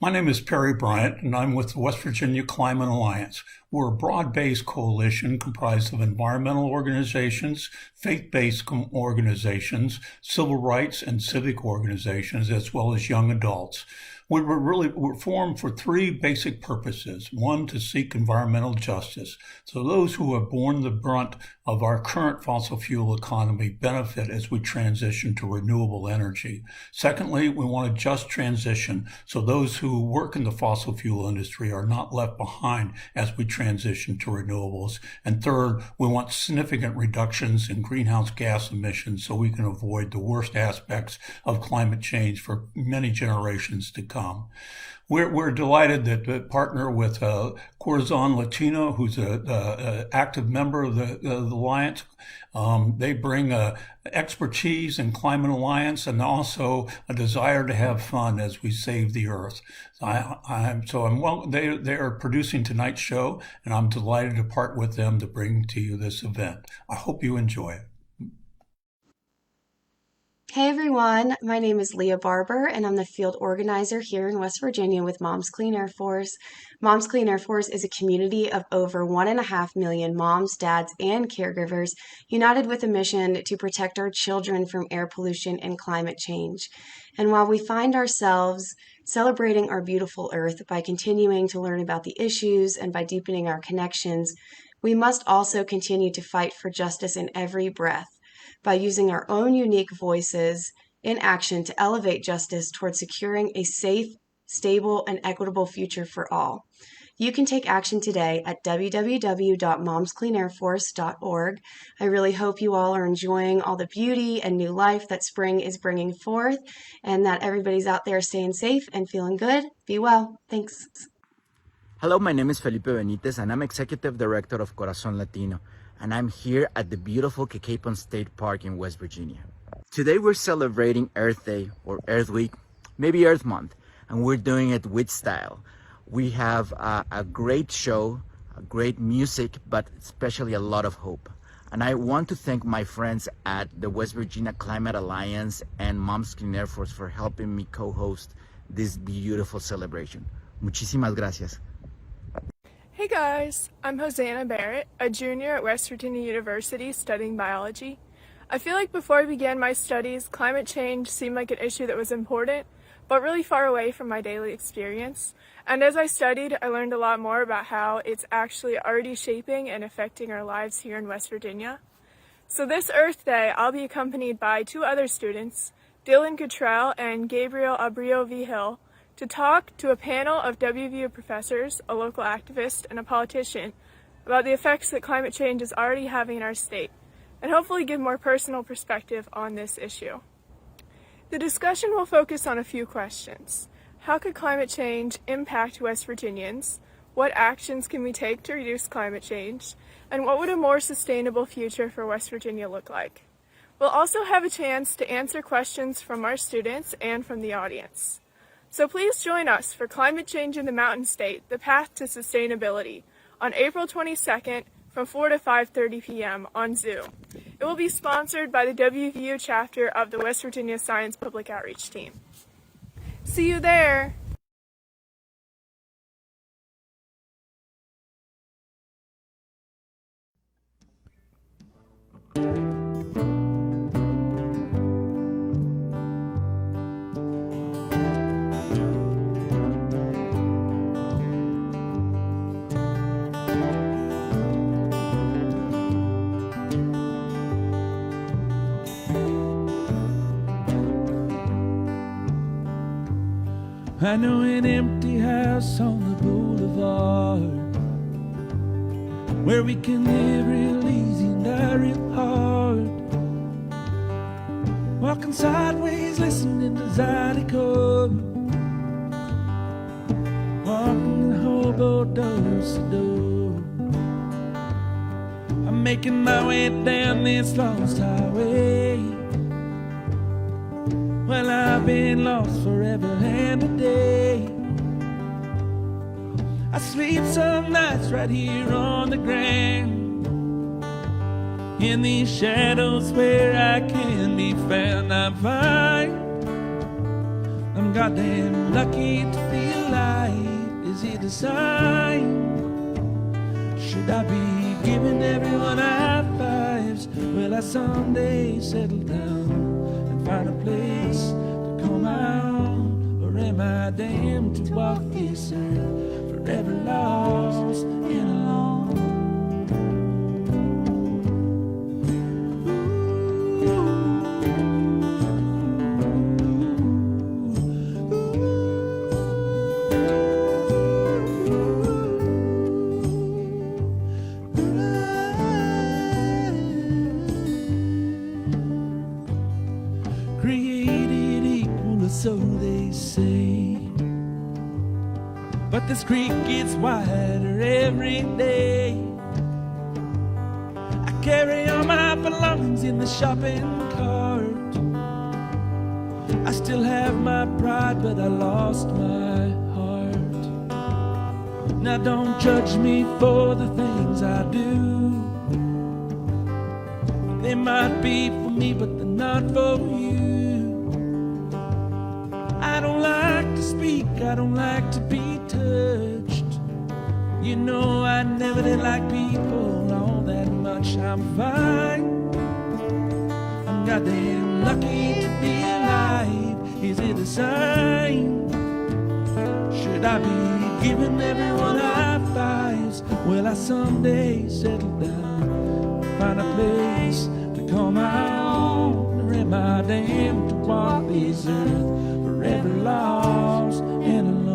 My name is Perry Bryant, and I'm with the West Virginia Climate Alliance. We're a broad-based coalition comprised of environmental organizations, faith-based organizations, civil rights and civic organizations, as well as young adults. We're formed for three basic purposes. One, to seek environmental justice. So those who have borne the brunt of our current fossil fuel economy benefit as we transition to renewable energy. Secondly, we want a just transition, so those who work in the fossil fuel industry are not left behind as we transition to renewables. And third, we want significant reductions in greenhouse gas emissions so we can avoid the worst aspects of climate change for many generations to come. We're delighted to partner with Corazón Latino, who's an active member of the Alliance. They bring expertise in climate alliance and also a desire to have fun as we save the earth. They are producing tonight's show, and I'm delighted to part with them to bring to you this event. I hope you enjoy it. Hey everyone, my name is Leah Barber and I'm the field organizer here in West Virginia with Moms Clean Air Force. Moms Clean Air Force is a community of over 1.5 million moms, dads, and caregivers united with a mission to protect our children from air pollution and climate change. And while we find ourselves celebrating our beautiful earth by continuing to learn about the issues and by deepening our connections, we must also continue to fight for justice in every breath, by using our own unique voices in action to elevate justice towards securing a safe, stable, and equitable future for all. You can take action today at www.momscleanairforce.org. I really hope you all are enjoying all the beauty and new life that spring is bringing forth, and that everybody's out there staying safe and feeling good. Be well. Thanks. Hello, my name is Felipe Benitez, and I'm Executive Director of Corazón Latino, and I'm here at the beautiful Capon State Park in West Virginia. Today we're celebrating Earth Day, or Earth Week, maybe Earth Month, and we're doing it with style. We have a great show, great music, but especially a lot of hope. And I want to thank my friends at the West Virginia Climate Alliance and Moms Clean Air Force for helping me co-host this beautiful celebration. Muchísimas gracias. Hey guys, I'm Hosanna Barrett, a junior at West Virginia University studying biology. I feel like before I began my studies, climate change seemed like an issue that was important, but really far away from my daily experience. And as I studied, I learned a lot more about how it's actually already shaping and affecting our lives here in West Virginia. So this Earth Day, I'll be accompanied by two other students, Dylan Cottrell and Gabriel Abrio-Vigil, to talk to a panel of WVU professors, a local activist, and a politician about the effects that climate change is already having in our state, and hopefully give more personal perspective on this issue. The discussion will focus on a few questions. How could climate change impact West Virginians? What actions can we take to reduce climate change? And what would a more sustainable future for West Virginia look like? We'll also have a chance to answer questions from our students and from the audience. So please join us for Climate Change in the Mountain State, The Path to Sustainability, on April 22nd from 4 to 5:30 p.m. on Zoom. It will be sponsored by the WVU chapter of the West Virginia Science Public Outreach Team. See you there! I know an empty house on the boulevard where we can live real easy and die real hard. Walking sideways, listening to Zydeco, walking hobo door to door. I'm making my way down this lost highway. Well, I've been lost forever and a day. I sleep some nights right here on the ground, in these shadows where I can be found. I'm fine, I'm I'm goddamn lucky to be alive. Is it a sign? Should I be giving everyone high fives? Will I someday settle down and find a place to call my own? Or am I damned to walk this earth forever lost and alone? Created equal, so they say, but this creek gets wider every day. I carry all my belongings in the shopping cart. I still have my pride, but I lost my heart. Now don't judge me for the things I do. They might be for me, but they're not for you. I don't like to speak, I don't like to be touched. You know I never did like people all that much. I'm fine, I'm goddamn lucky to be alive. Is it a sign? Should I be giving everyone high fives? Will I someday settle down, find a place to call my own? Or am I damned to walk this earth forever lost and alone?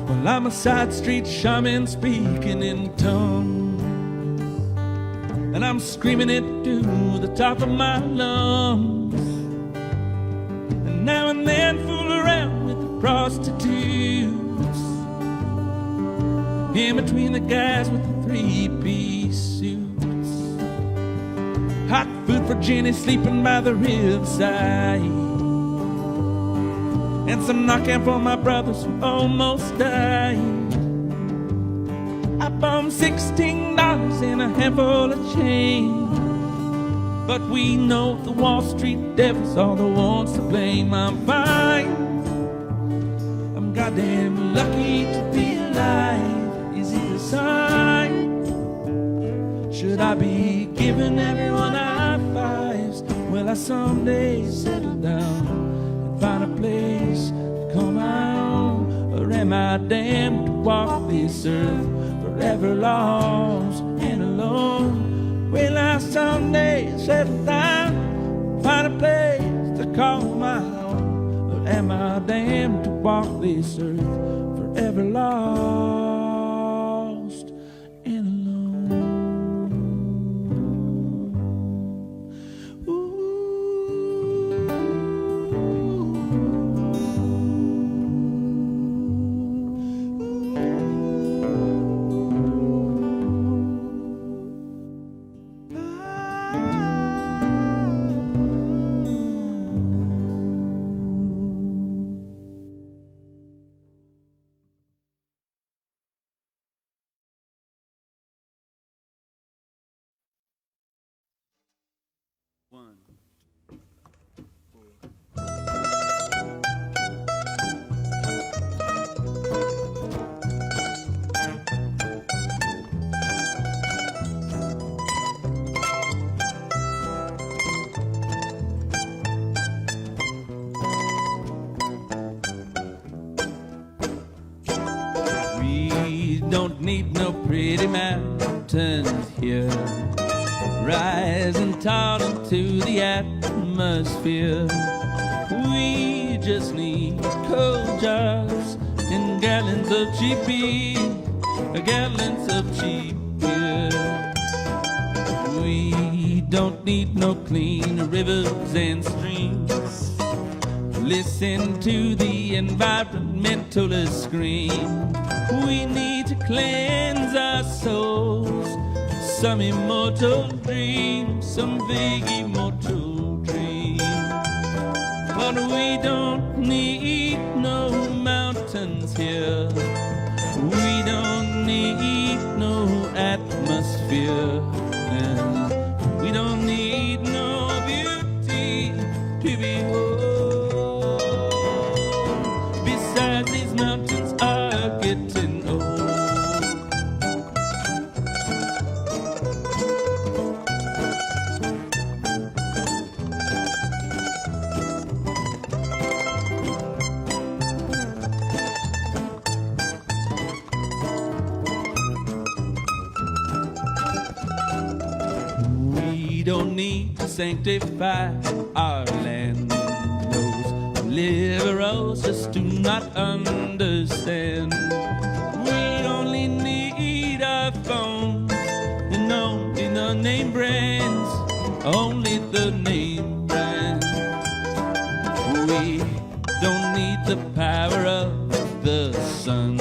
Well, I'm a side street shaman speaking in tongues, and I'm screaming it to the top of my lungs. And now and then fool around with the prostitutes, in between the guys with the three-piece suits. Hot food for Jenny sleeping by the riverside, and some knockout for my brothers who almost died. I bombed $16 in a handful of change, but we know the Wall Street devils are the ones to blame. I'm fine, I'm goddamn lucky to be alive. Is it a sign? Should I be giving everyone high fives? Will I someday settle down and find a place to call my own? Or am I damned to walk this earth forever lost and alone? Will I someday settle down, find a place to call my own? Or am I damned to walk this earth forever lost and alone? We don't need no pretty mountains here, rising tall into the atmosphere. We just need coal jars and gas gallons of cheap beer, gallons of cheap beer. We don't need no clean rivers and streams. Listen to the environmentalist scream. We need to cleanse our souls. Some immortal dream, some big immortal dream. But we don't need no mountains here. We don't need no atmosphere. And we don't need no beauty to behold. Besides, these mountains are getting old. We don't need to sanctify our land. Those liberals just do not understand. We only need our phones and only the name brands, only the name brands. We don't need the power of the sun.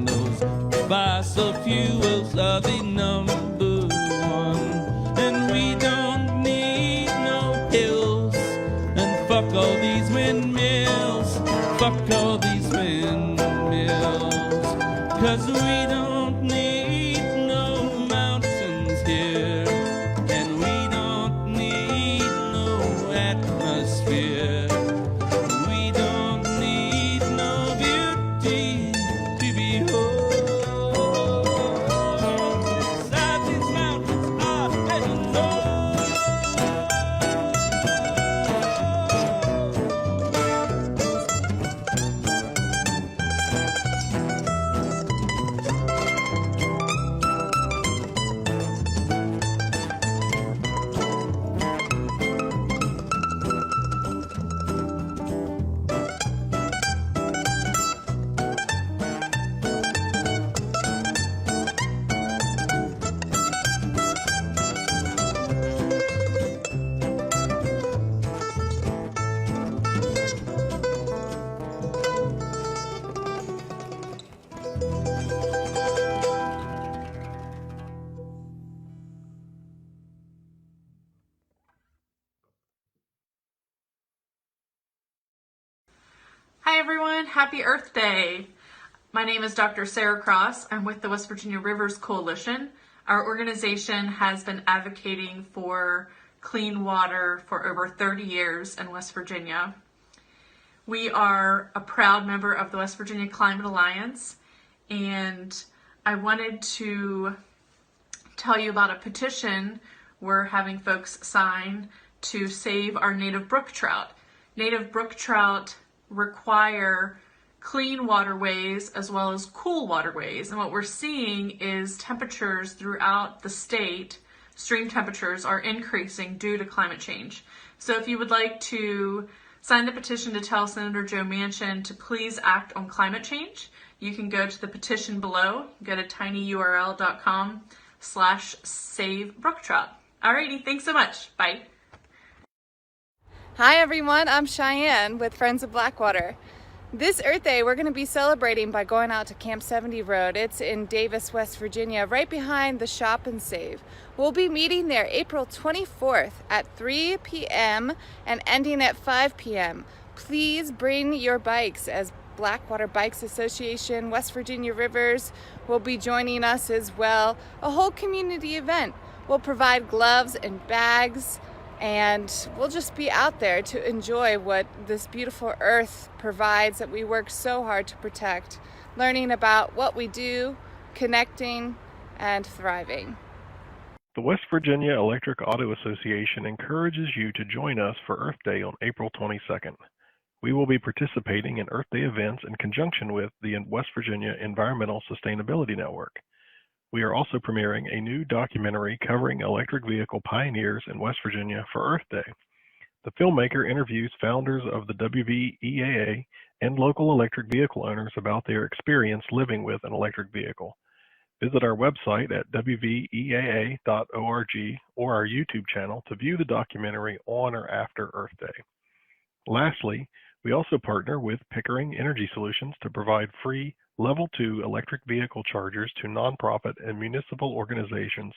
Those fossil fuels are the number one. And we don't need no hills. And fuck all these windmills. Fuck all these windmills. 'Cause we don't need no mountains here. And we don't need no atmosphere. We don't need no beauty to behold. Beside these mountains are heaven knows. Hi everyone, happy Earth Day. My name is Dr. Sarah Cross. I'm with the West Virginia Rivers Coalition. Our organization has been advocating for clean water for over 30 years in West Virginia. We are a proud member of the West Virginia Climate Alliance, and I wanted to tell you about a petition we're having folks sign to save our native brook trout. Native brook trout require clean waterways as well as cool waterways. And what we're seeing is temperatures throughout the state, stream temperatures are increasing due to climate change. So if you would like to sign the petition to tell Senator Joe Manchin to please act on climate change, you can go to the petition below, go to tinyurl.com/savebrooktrout. Alrighty, thanks so much. Bye. Hi everyone, I'm Cheyenne with Friends of Blackwater. This Earth Day we're going to be celebrating by going out to Camp 70 Road. It's in Davis, West Virginia, right behind the Shop and Save. We'll be meeting there April 24th at 3 p.m. and ending at 5 p.m. Please bring your bikes, as Blackwater Bikes Association, West Virginia Rivers will be joining us as well. A whole community event. We'll provide gloves and bags, and we'll just be out there to enjoy what this beautiful earth provides that we work so hard to protect, learning about what we do, connecting, and thriving. The West Virginia Electric Auto Association encourages you to join us for Earth Day on April 22nd. We will be participating in Earth Day events in conjunction with the West Virginia Environmental Sustainability Network. We are also premiering a new documentary covering electric vehicle pioneers in West Virginia for Earth Day. The filmmaker interviews founders of the WVEAA and local electric vehicle owners about their experience living with an electric vehicle. Visit our website at wveaa.org or our YouTube channel to view the documentary on or after Earth Day. Lastly, we also partner with Pickering Energy Solutions to provide free Level 2 electric vehicle chargers to nonprofit and municipal organizations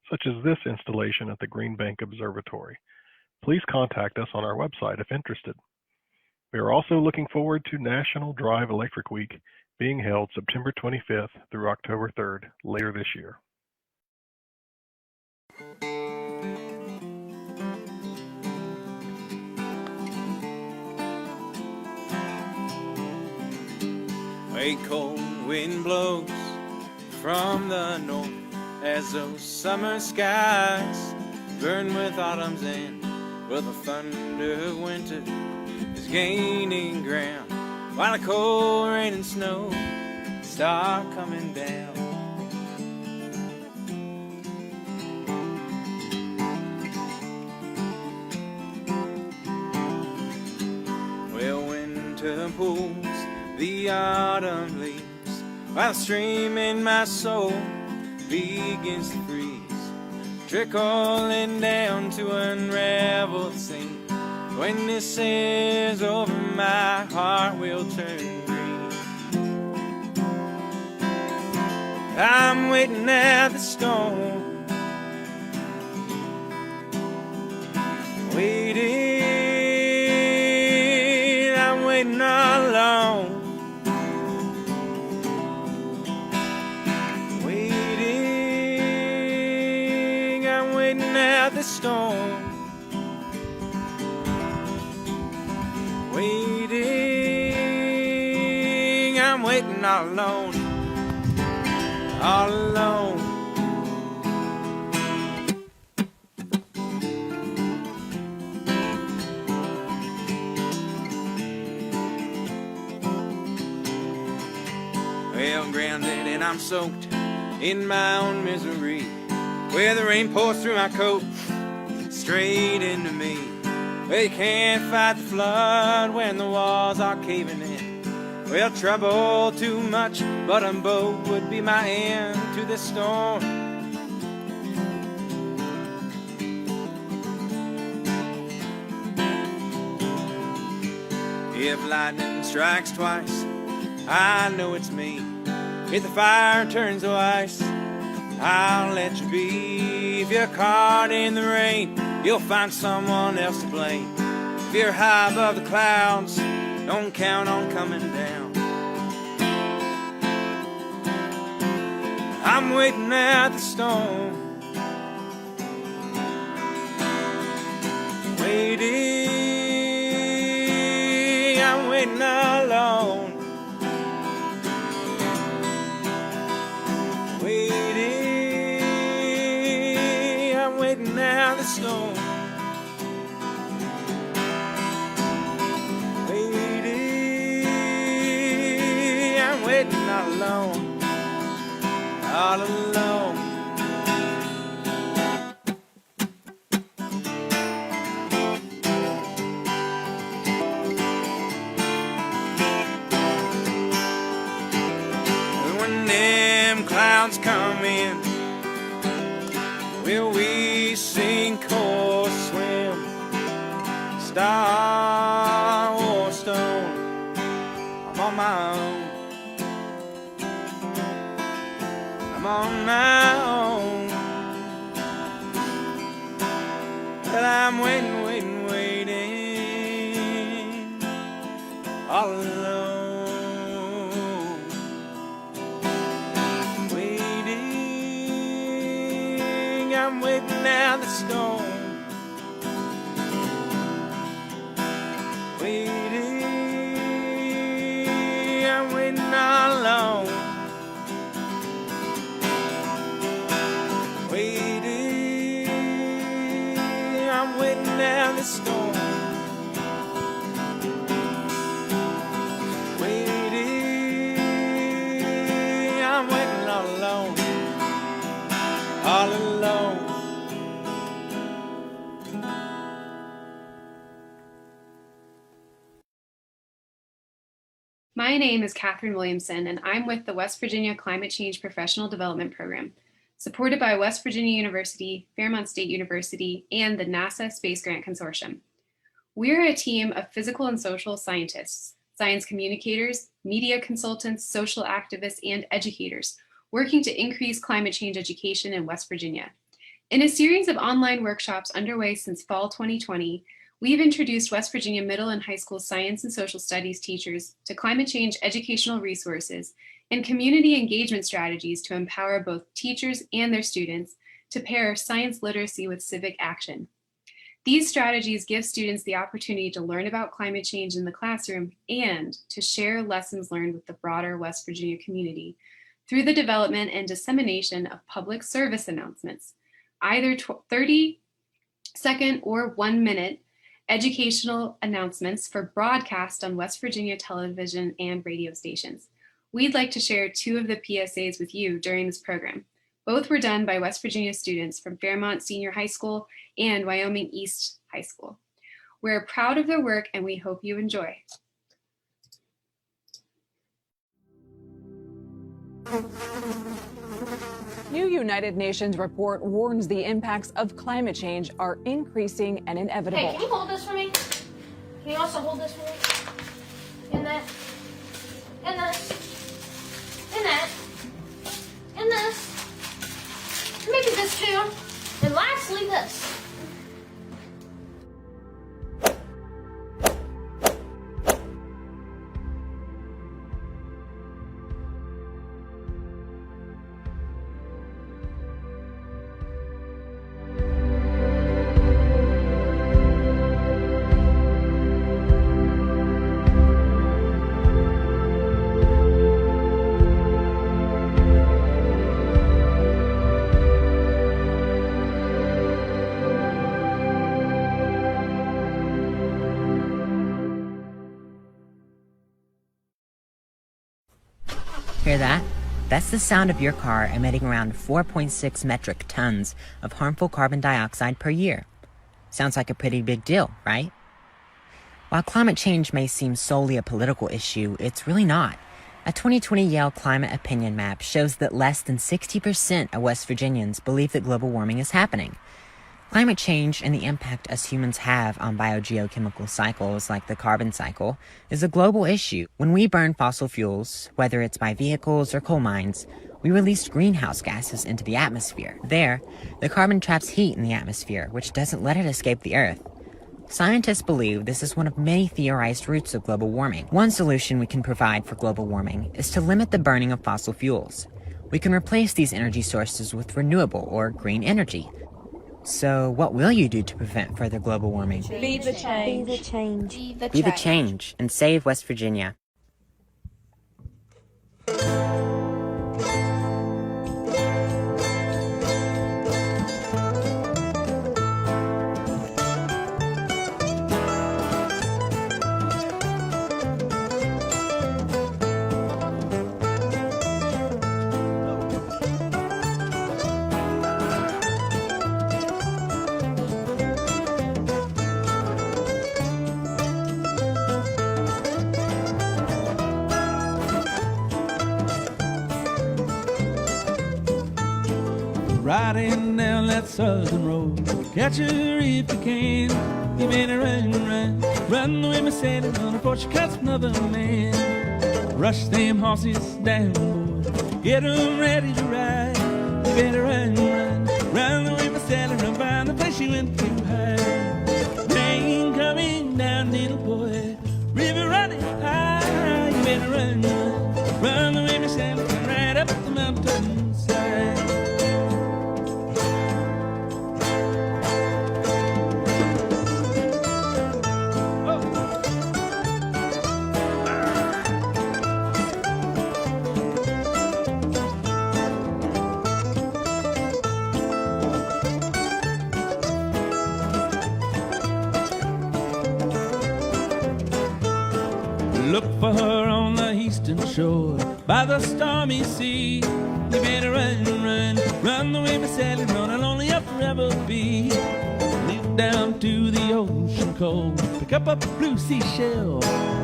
such as this installation at the Green Bank Observatory. Please contact us on our website if interested. We are also looking forward to National Drive Electric Week being held September 25th through October 3rd later this year. A cold wind blows from the north as those summer skies burn with autumn's end. Well, the thunder of winter is gaining ground while the cold rain and snow start coming down. Well, winter pulls the autumn leaves while the stream in my soul begins to freeze, trickling down to unravel the seam. When this is over, my heart will turn green. I'm waiting at the storm, waiting, I'm waiting all alone. Waiting, I'm waiting at the storm. Waiting, I'm waiting all alone, all alone. Well, grounded and I'm soaked in my own misery, where the rain pours through my coat straight into me. Well, you can't fight the flood when the walls are caving in. Well, trouble too much, but a boat would be my end to this storm. If lightning strikes twice, I know it's me. If the fire turns to ice, I'll let you be. If you're caught in the rain, you'll find someone else to blame. If you're high above the clouds, don't count on coming down. I'm waiting at the storm, waiting, I'm waiting alone. Waiting, I'm waiting at the storm. Waiting, I'm waiting all alone, all alone. When them clouds come in, will we sink or swim? Star or stone, I'm on my own. I'm on my own. But I'm waiting, waiting, waiting, all alone. Waiting, I'm waiting at the storm. Waiting, I'm waiting all alone. Waiting, I'm waiting at the storm. Waiting, I'm waiting all alone, all alone. My name is Katherine Williamson, and I'm with the West Virginia Climate Change Professional Development Program, supported by West Virginia University, Fairmont State University, and the NASA Space Grant Consortium. We're a team of physical and social scientists, science communicators, media consultants, social activists, and educators working to increase climate change education in West Virginia. In a series of online workshops underway since fall 2020, we've introduced West Virginia middle and high school science and social studies teachers to climate change educational resources and community engagement strategies to empower both teachers and their students to pair science literacy with civic action. These strategies give students the opportunity to learn about climate change in the classroom and to share lessons learned with the broader West Virginia community through the development and dissemination of public service announcements, either 30-second or 1-minute educational announcements for broadcast on West Virginia television and radio stations. We'd like to share 2 of the PSAs with you during this program. Both were done by West Virginia students from Fairmont Senior High School and Wyoming East High School. We're proud of their work and we hope you enjoy. New United Nations report warns the impacts of climate change are increasing and inevitable. Hey, can you hold this for me? Can you also hold this for me? And that. And this. And that. And this. Maybe this too. And lastly, this. Hear that? That's the sound of your car emitting around 4.6 metric tons of harmful carbon dioxide per year. Sounds like a pretty big deal, right? While climate change may seem solely a political issue, it's really not. A 2020 Yale Climate Opinion Map shows that less than 60% of West Virginians believe that global warming is happening. Climate change and the impact us humans have on biogeochemical cycles like the carbon cycle is a global issue. When we burn fossil fuels, whether it's by vehicles or coal mines, we release greenhouse gases into the atmosphere. There, the carbon traps heat in the atmosphere, which doesn't let it escape the Earth. Scientists believe this is one of many theorized roots of global warming. One solution we can provide for global warming is to limit the burning of fossil fuels. We can replace these energy sources with renewable or green energy. So what will you do to prevent further global warming? Be the change. Be the change. Be the change and save West Virginia. Riding down that southern road, catch her if you can. You better run the way my Sally run before she cuts another man. Rush them horses down, boy, get them ready to ride. You better run the way my Sally run, find the place she went too high. Rain coming down, little boy, river running high. You better run the way my Sally run, right up the mountainside. Look for her on the eastern shore, by the stormy sea. You better run the way my Sally run, I'll only up forever be. Leave down to the ocean cold, pick up a blue seashell.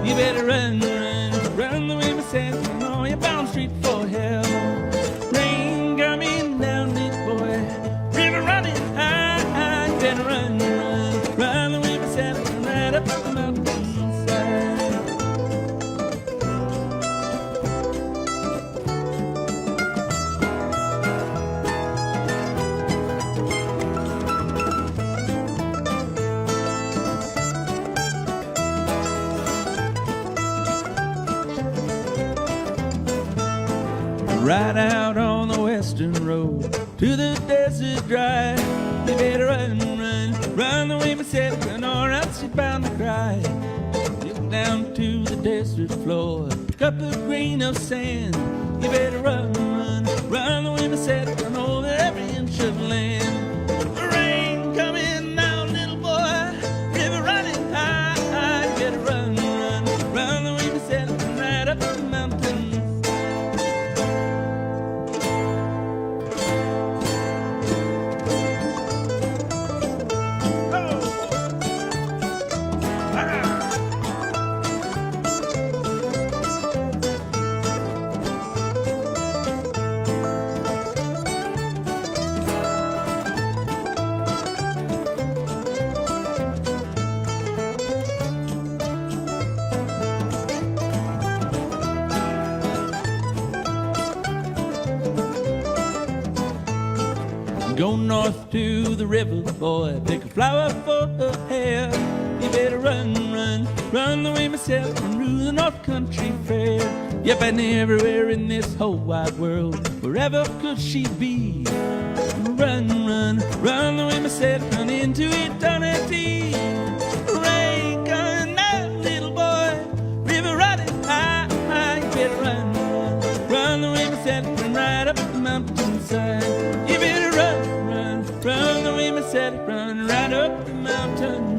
You better run, run, run the way my says, and all you're bound straight for hell. Rain coming down, big boy, river running high, high. You better run, run, run the way my says, and right up the mountainside. Right out on the western road to the desert dry. You better run, run, run the way my said, run, or else you're bound to cry. Get down to the desert floor, pick up a grain of sand. You better run, run, run the way my said, run over every inch of land. Rain coming down, little boy, river running high, high. You better run, run, run the way my said, run right up the mountain. Go north to the river, boy, pick a flower for her hair. You better run, run, run the way myself and rule the North Country Fair. Yep, and everywhere in this whole wide world, wherever could she be? Run, run, run the way myself, run into eternity. Rain coming down, little boy, river running high, high. You better run, run, run the way myself, run right up the mountainside. You better run, run, run the way myself, run right up the mountainside.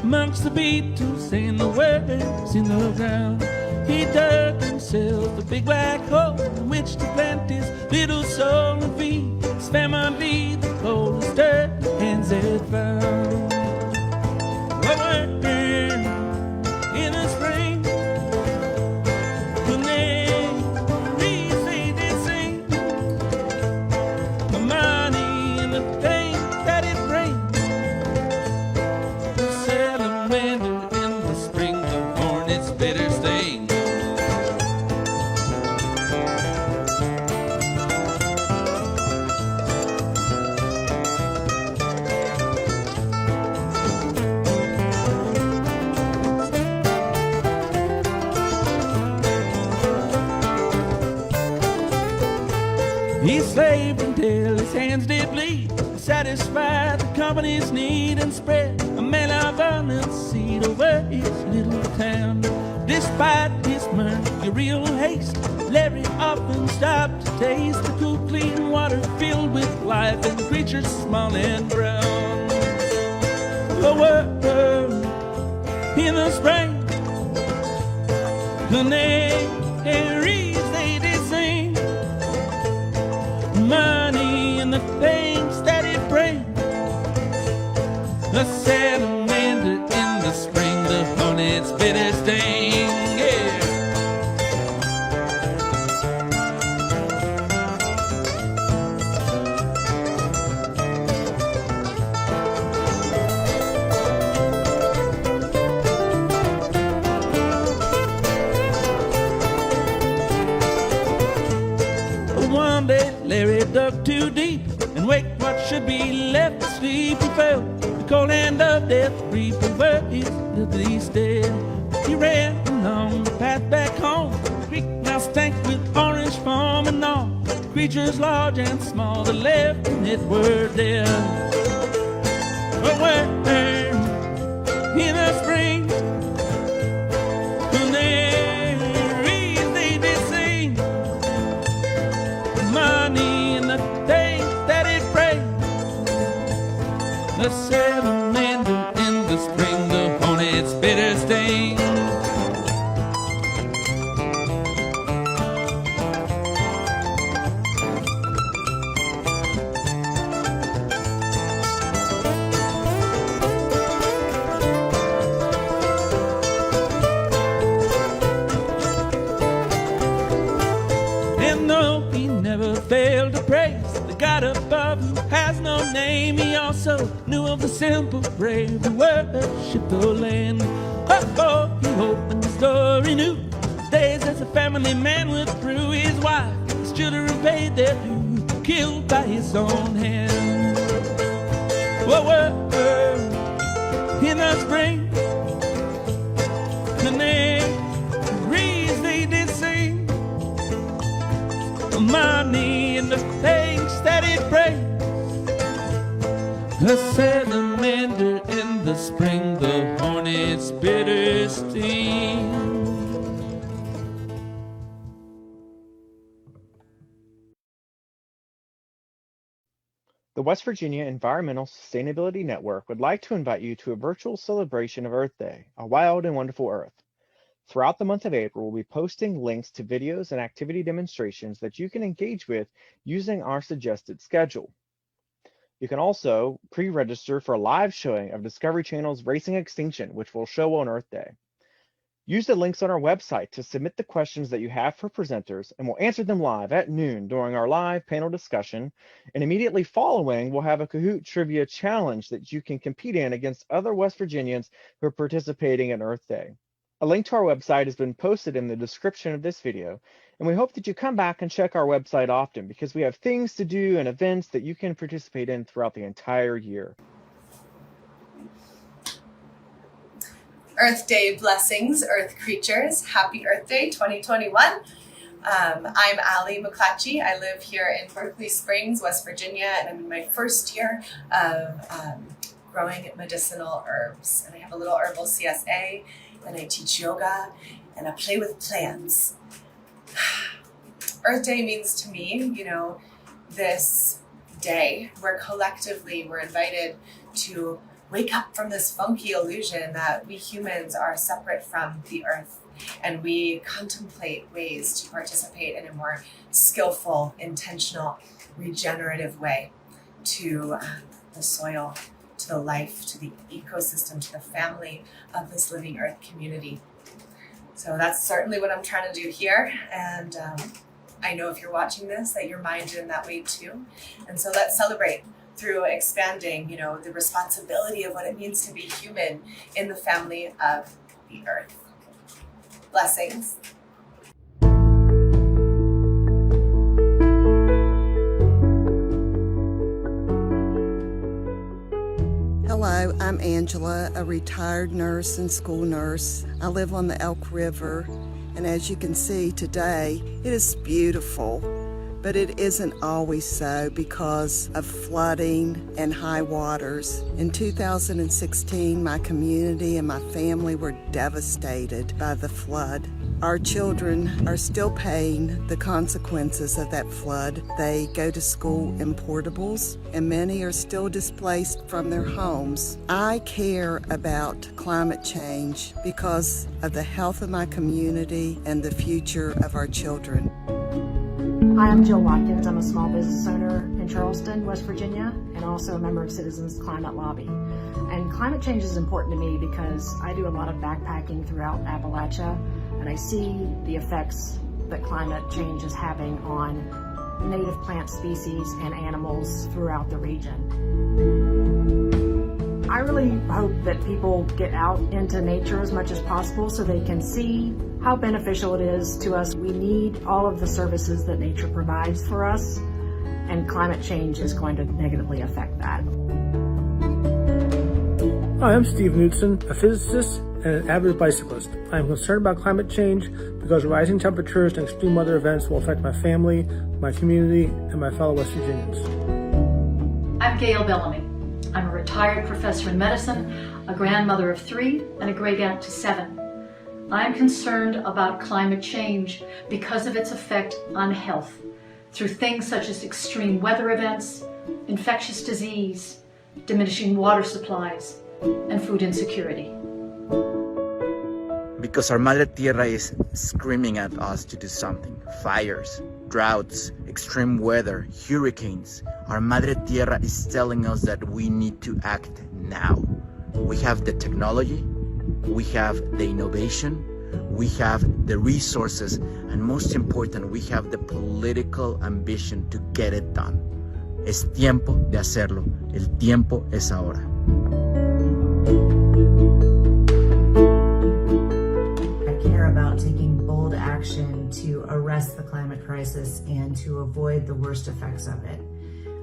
Amongst the beetles and the worms in the ground, he dug himself a big black hole in which to plant his little soul and feed his family the coldest dirt hands had found. A worm in the spring, when they reach they did sing, the money and the things that it brings. He slaved until his hands did bleed, satisfied the company's need, and spread a malevolent seed over his little town. Despite his mercurial haste, Larry often stopped to taste the cool, clean water filled with life and creatures small and brown. A worm in the spring, canaries they did sing, money and the things that it brings. The salamander in the spring, the hornet's bitter sting. Yeah. One day Larry dug too deep and waked what should be left asleep. He felt the cold hand of death creep over his little dead. She ran along the path back home. Creek now stank with orange foam and all. Creatures large and small that left and it were there. But where in the spring, canaries they did sing. Money and the things that it brings. The salamander in the spring, the hornet's bitter sting. And though he never failed to praise the God above who has no name, he also knew of the simple brave who worship the land. Oh, he opened the story new. Days as a family man withdrew. His wife, his children paid their due, killed by his own hand. Whoa, in the spring, canaries they did sing. Money and the things that it brings. The salamander in the spring, the hornet's bitter sting. The West Virginia Environmental Sustainability Network would like to invite you to a virtual celebration of Earth Day, a wild and wonderful Earth. Throughout the month of April, we'll be posting links to videos and activity demonstrations that you can engage with using our suggested schedule. You can also pre-register for a live showing of Discovery Channel's Racing Extinction, which will show on Earth Day. Use the links on our website to submit the questions that you have for presenters, and we'll answer them live at noon during our live panel discussion. And immediately following, we'll have a Kahoot Trivia Challenge that you can compete in against other West Virginians who are participating in Earth Day. A link to our website has been posted in the description of this video, and we hope that you come back and check our website often because we have things to do and events that you can participate in throughout the entire year. Earth Day blessings, Earth creatures. Happy Earth Day 2021. I'm Allie McClatchy. I live here in Berkeley Springs, West Virginia, and I'm in my first year of growing medicinal herbs. And I have a little herbal CSA, and I teach yoga, and I play with plants. Earth Day means to me, this day where collectively we're invited to wake up from this funky illusion that we humans are separate from the earth, and we contemplate ways to participate in a more skillful, intentional, regenerative way to the soil, to the life, to the ecosystem, to the family of this living earth community. So that's certainly what I'm trying to do here, and I know if you're watching this that you're minded in that way too. And so let's celebrate through expanding, the responsibility of what it means to be human in the family of the earth. Blessings. Hello, I'm Angela, a retired nurse and school nurse. I live on the Elk River, and as you can see today, it is beautiful. But it isn't always so because of flooding and high waters. In 2016, my community and my family were devastated by the flood. Our children are still paying the consequences of that flood. They go to school in portables, and many are still displaced from their homes. I care about climate change because of the health of my community and the future of our children. Hi, I'm Jill Watkins. I'm a small business owner in Charleston, West Virginia, and also a member of Citizens Climate Lobby. And climate change is important to me because I do a lot of backpacking throughout Appalachia, and I see the effects that climate change is having on native plant species and animals throughout the region. I really hope that people get out into nature as much as possible so they can see how beneficial it is to us. We need all of the services that nature provides for us, and climate change is going to negatively affect that. Hi, I'm Steve Knudsen, a physicist and an avid bicyclist. I am concerned about climate change because rising temperatures and extreme weather events will affect my family, my community, and my fellow West Virginians. I'm Gail Bellamy. I'm a retired professor in medicine, a grandmother of 3, and a great aunt to 7. I'm concerned about climate change because of its effect on health through things such as extreme weather events, infectious disease, diminishing water supplies, and food insecurity. Because our Madre Tierra is screaming at us to do something. Fires, droughts, extreme weather, hurricanes. Our Madre Tierra is telling us that we need to act now. We have the technology, we have the innovation, we have the resources, and most important, we have the political ambition to get it done. Es tiempo de hacerlo. El tiempo es ahora. I care about taking bold action to arrest the climate crisis and to avoid the worst effects of it.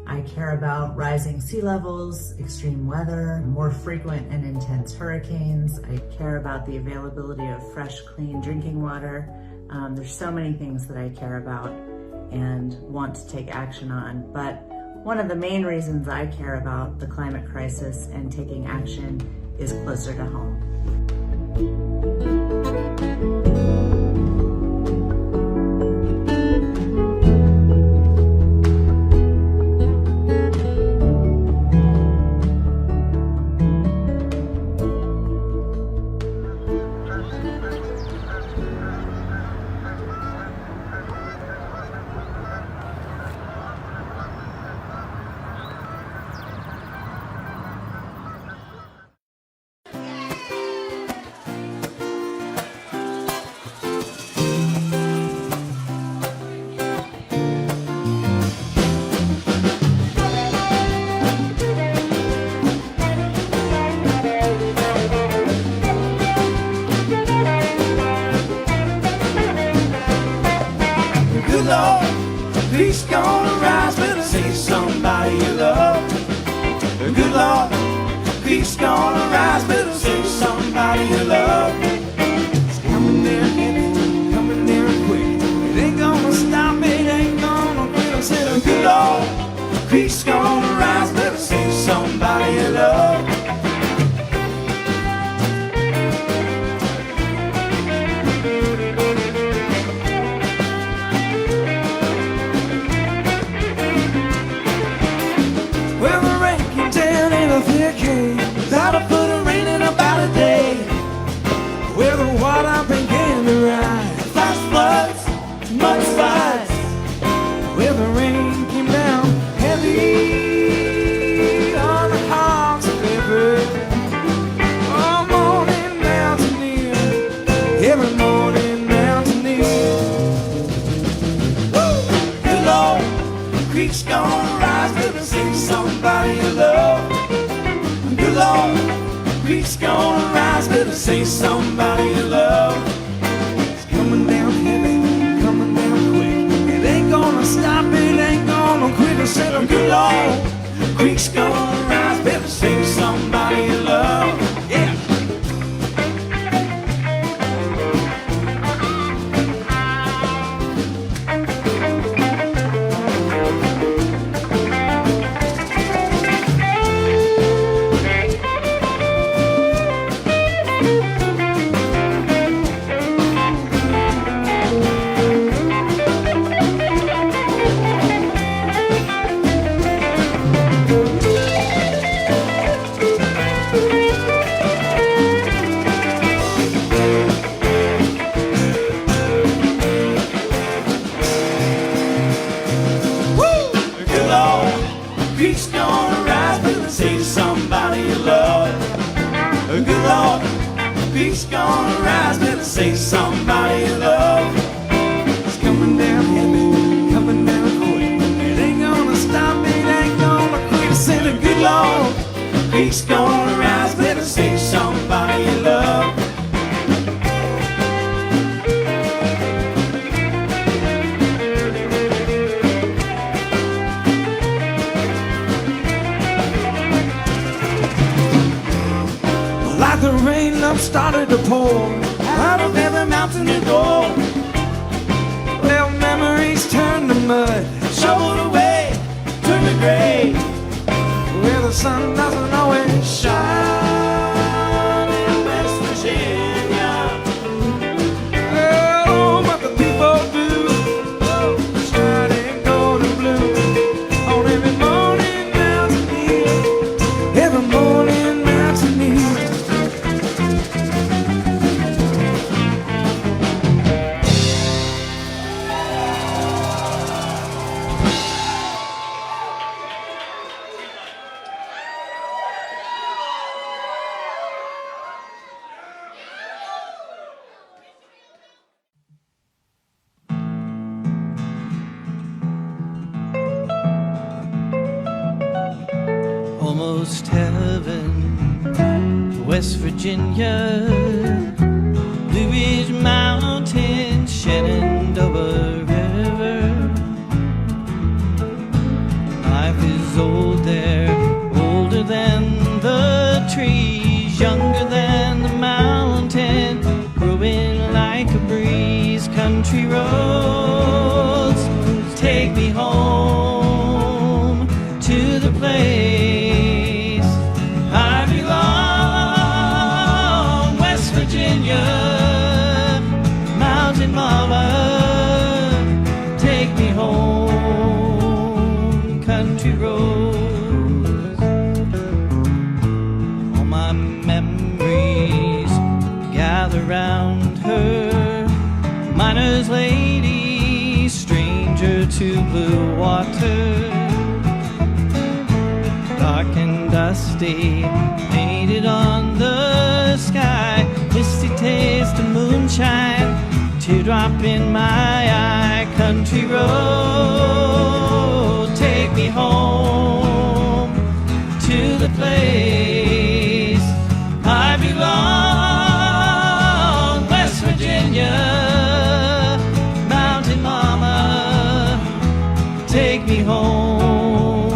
I care about rising sea levels, extreme weather, more frequent and intense hurricanes. I care about the availability of fresh, clean drinking water. There's so many things that I care about and want to take action on. But one of the main reasons I care about the climate crisis and taking action is closer to home. Peace gonna rise, better say somebody you love. Good Lord, peace gonna rise, better say somebody you love. It's coming down heavy, coming down quick. It ain't gonna stop, it ain't gonna quit. I said, good Lord, peace gonna rise, better say somebody you love. About a foot of rain in about a day, where the water began to rise. Flash floods, mudslides, where the rain came down heavy on the Hawks River. Oh, morning mountaineer, every morning mountaineer. Woo! Good Lord, the creek's gonna rise, better see somebody you love. Good Lord, the creek's gonna rise, better say somebody you love. It's coming down heavy, coming down quick. It ain't gonna stop, it ain't gonna quit. I said, oh, good Lord, the creek's gonna rise, better say somebody you love. Yeah. Peace gonna rise, better say somebody you love. It's coming down heavy, coming down quick. It ain't gonna stop, it ain't gonna quit. Say the good Lord, peace gonna rise, better say somebody you love. Like the rain loves started to pour out of every mountain to go. Well, memories turn to mud, shoveled away, turn to gray, where the sun doesn't always shine in West Virginia. Oh, what the people do, shining gold and blue on every morning mountaineer, every morning mountaineer. Almost heaven, West Virginia, Blue Ridge Mountains, Shenandoah River. Life is old there, older than the trees, younger than the mountain, growing like a breeze. Country roads take me home to the place I belong. West Virginia, mountain mama, take me home. Country roads, all my memories gather round her. Miner's lady, stranger to blue water, dark and dusty, painted on the sky, misty taste of moonshine, teardrop in my eye. Country road, take me home to the place I belong. West Virginia, mountain mama, take me home.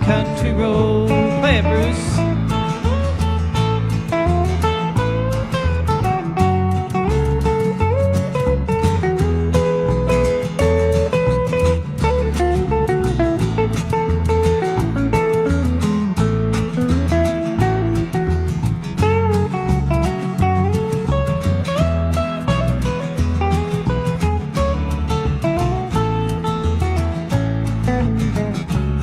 Country road, play it, Bruce.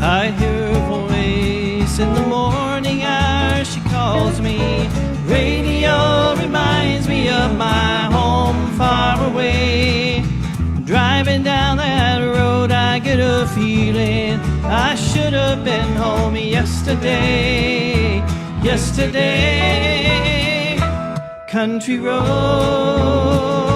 I hear her voice in the morning hour, she calls me. Radio reminds me of my home far away. Driving down that road I get a feeling I should have been home yesterday. Yesterday, country road.